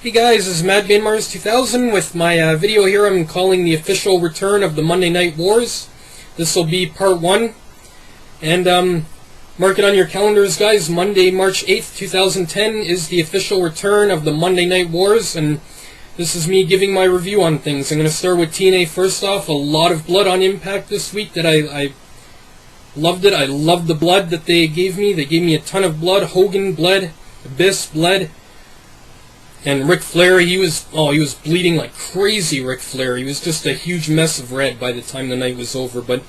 Hey guys, this is Madman Mars 2000 with my video here. I'm calling the official return of the Monday Night Wars. This will be part 1. And mark it on your calendars, guys. Monday, March 8th, 2010 is the official return of the Monday Night Wars. And this is me giving my review on things. I'm going to start with TNA first off. A lot of blood on Impact this week that I loved it. I loved the blood that they gave me. They gave me a ton of blood. Hogan bled. Abyss bled. And Ric Flair, he was bleeding like crazy, Ric Flair. He was just a huge mess of red by the time the night was over. But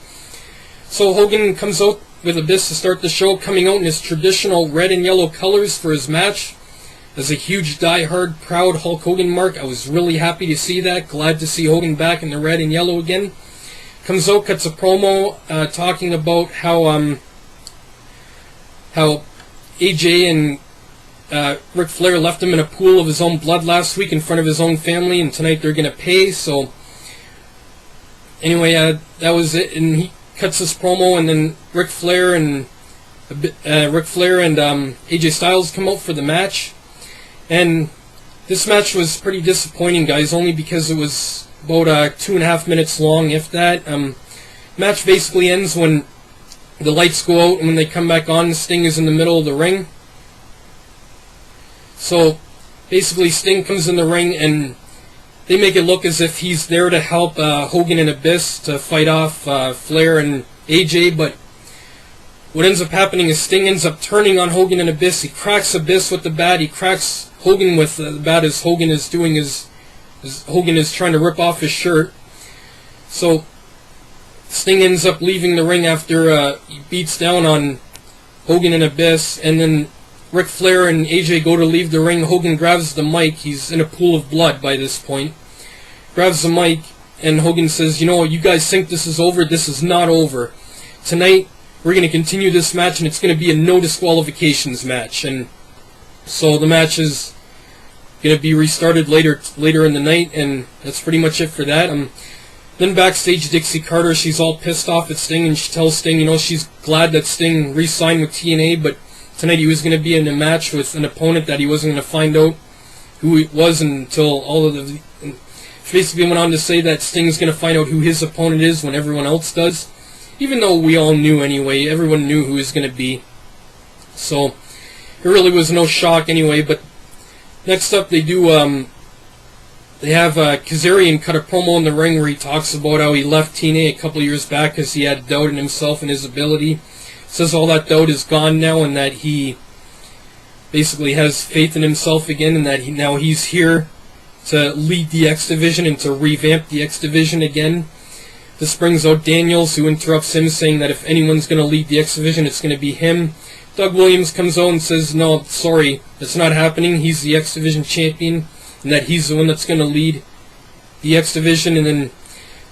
so Hogan comes out with Abyss to start the show, coming out in his traditional red and yellow colors for his match. As a huge, die-hard, proud Hulk Hogan mark, I was really happy to see that. Glad to see Hogan back in the red and yellow again. Comes out, cuts a promo talking about how AJ and Ric Flair left him in a pool of his own blood last week in front of his own family, and tonight they're going to pay. So anyway, that was it, and he cuts this promo, and then Ric Flair and AJ Styles come out for the match. And this match was pretty disappointing, guys, only because it was about 2.5 minutes long, if that. Match basically ends when the lights go out, and when they come back on, Sting is in the middle of the ring. So basically Sting comes in the ring and they make it look as if he's there to help Hogan and Abyss to fight off Flair and AJ, but what ends up happening is Sting ends up turning on Hogan and Abyss. He cracks Abyss with the bat, he cracks Hogan with the bat as Hogan is doing Hogan is trying to rip off his shirt. So Sting ends up leaving the ring after he beats down on Hogan and Abyss, and then Ric Flair and AJ go to leave the ring. Hogan grabs the mic. He's in a pool of blood by this point. Grabs the mic, and Hogan says, "You know, you guys think this is over? This is not over. Tonight, we're going to continue this match, and it's going to be a no disqualifications match." And so the match is going to be restarted later in the night, and that's pretty much it for that. Then backstage, Dixie Carter, she's all pissed off at Sting, and she tells Sting, you know, she's glad that Sting re-signed with TNA, but tonight he was going to be in a match with an opponent that he wasn't going to find out who it was until all of the... She basically went on to say that Sting's going to find out who his opponent is when everyone else does. Even though we all knew anyway, everyone knew who he was going to be. So, it really was no shock anyway, but next up they do... They have Kazarian cut a promo in the ring where he talks about how he left TNA a couple years back because he had doubt in himself and his ability. Says all that doubt is gone now, and that he basically has faith in himself again, and that now he's here to lead the X Division and to revamp the X Division again. This brings out Daniels, who interrupts him, saying that if anyone's going to lead the X Division, it's going to be him. Doug Williams comes out and says, no, sorry, that's not happening. He's the X Division champion, and that he's the one that's going to lead the X Division. And then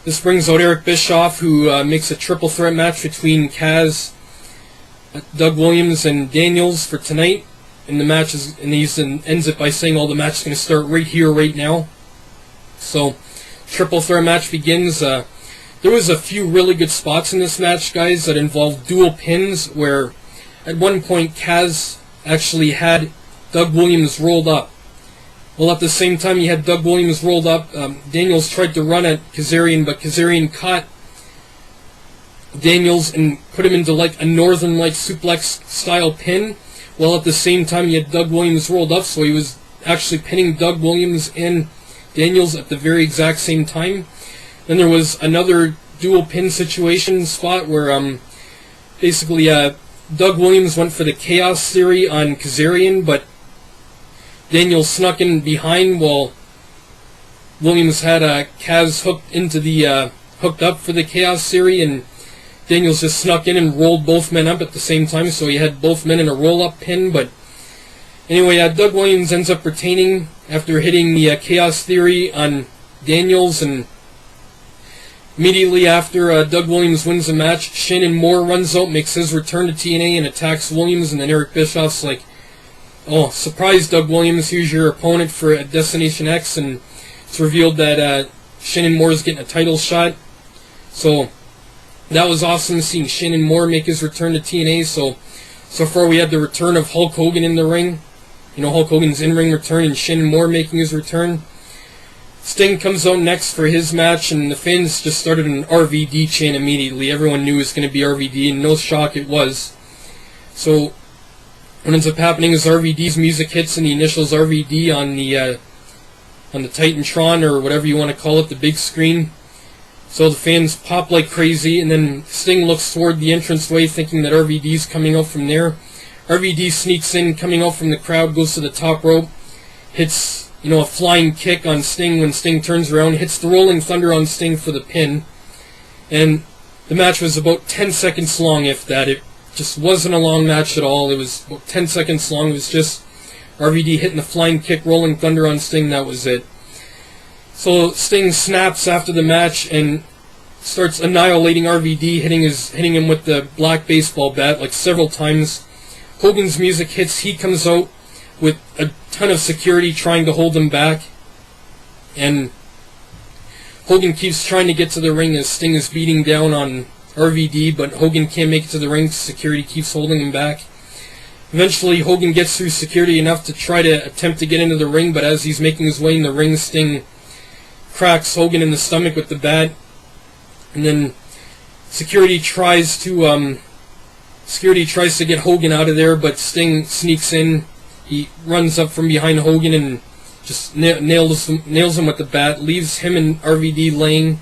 this brings out Eric Bischoff, who makes a triple threat match between Kaz, Doug Williams, and Daniels for tonight, and the match ends it by saying, "All the match is going to start right here, right now." So, triple threat match begins. There was a few really good spots in this match, guys, that involved dual pins, where at one point Kaz actually had Doug Williams rolled up. Well, at the same time he had Doug Williams rolled up, Daniels tried to run at Kazarian, but Kazarian caught Daniels and put him into like a Northern Light suplex style pin, while at the same time he had Doug Williams rolled up, so he was actually pinning Doug Williams and Daniels at the very exact same time. Then there was another dual pin situation spot where basically Doug Williams went for the Chaos Theory on Kazarian, but Daniels snuck in behind while Williams had Kaz hooked up for the Chaos Theory, and Daniels just snuck in and rolled both men up at the same time, so he had both men in a roll-up pin. But anyway, Doug Williams ends up retaining after hitting the Chaos Theory on Daniels, and immediately after Doug Williams wins the match, Shannon Moore runs out, makes his return to TNA, and attacks Williams, and then Eric Bischoff's like, "Oh, surprise, Doug Williams, here's your opponent for Destination X," and it's revealed that Shannon Moore is getting a title shot. So that was awesome, seeing Shannon Moore make his return to TNA. So far we had the return of Hulk Hogan in the ring, Hulk Hogan's in-ring return and Shin Moore making his return. Sting comes out next for his match, and the fans just started an RVD chant immediately. Everyone knew it was going to be RVD, and no shock it was. So what ends up happening is RVD's music hits, and the initials RVD on the Titantron, or whatever you want to call it, the big screen. So the fans pop like crazy, and then Sting looks toward the entranceway thinking that RVD's coming out from there. RVD sneaks in, coming out from the crowd, goes to the top rope, hits a flying kick on Sting when Sting turns around, hits the Rolling Thunder on Sting for the pin. And the match was about 10 seconds long, if that. It just wasn't a long match at all. It was about 10 seconds long. It was just RVD hitting the flying kick, Rolling Thunder on Sting, that was it. So Sting snaps after the match and starts annihilating RVD, hitting him with the black baseball bat like several times. Hogan's music hits. He comes out with a ton of security trying to hold him back, and Hogan keeps trying to get to the ring as Sting is beating down on RVD, but Hogan can't make it to the ring. Security keeps holding him back. Eventually, Hogan gets through security enough to try to attempt to get into the ring, but as he's making his way in the ring, Sting cracks Hogan in the stomach with the bat, and then security tries to get Hogan out of there, but Sting sneaks in. He runs up from behind Hogan and just nails him with the bat, leaves him and RVD laying,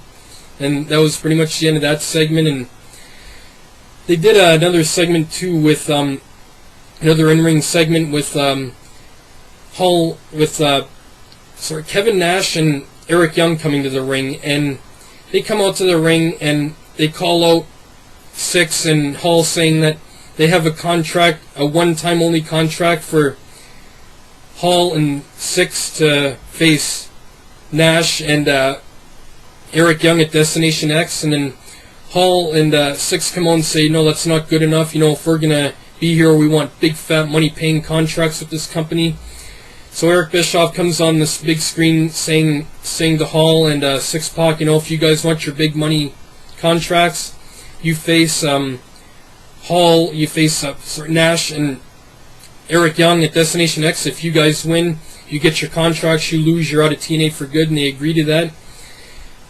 and that was pretty much the end of that segment. And they did another segment too with another in-ring segment with Kevin Nash and Eric Young coming to the ring, and they come out to the ring and they call out Syxx and Hall, saying that they have a contract, a one-time only contract for Hall and Syxx to face Nash and Eric Young at Destination X, and then Hall and Syxx come on and say, no, that's not good enough. If we're gonna be here, we want big fat money-paying contracts with this company. So Eric Bischoff comes on this big screen saying to Hall and Syxx Pac, if you guys want your big money contracts, you face Hall, you face Nash and Eric Young at Destination X. If you guys win, you get your contracts. You lose, you're out of TNA for good, and they agree to that.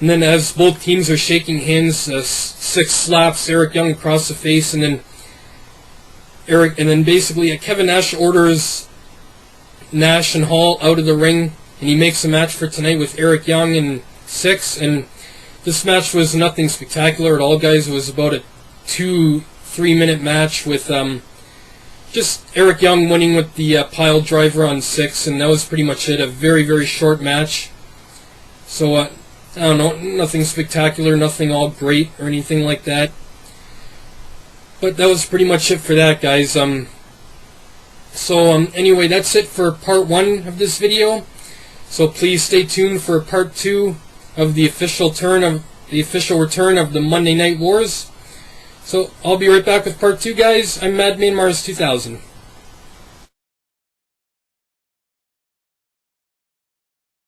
And then as both teams are shaking hands, Syxx slaps Eric Young across the face, and then basically Kevin Nash orders Nash and Hall out of the ring, and he makes a match for tonight with Eric Young and Syxx. And this match was nothing spectacular at all, guys. It was about a 2-3 minute match with just Eric Young winning with the pile driver on Syxx, and that was pretty much it. A very, very short match. So I don't know, nothing spectacular, nothing all great or anything like that. But that was pretty much it for that, guys. Anyway, that's it for part 1 of this video. So please stay tuned for part 2 of the official return of the Monday Night Wars. So I'll be right back with part 2, guys. I'm Madman Mars 2000.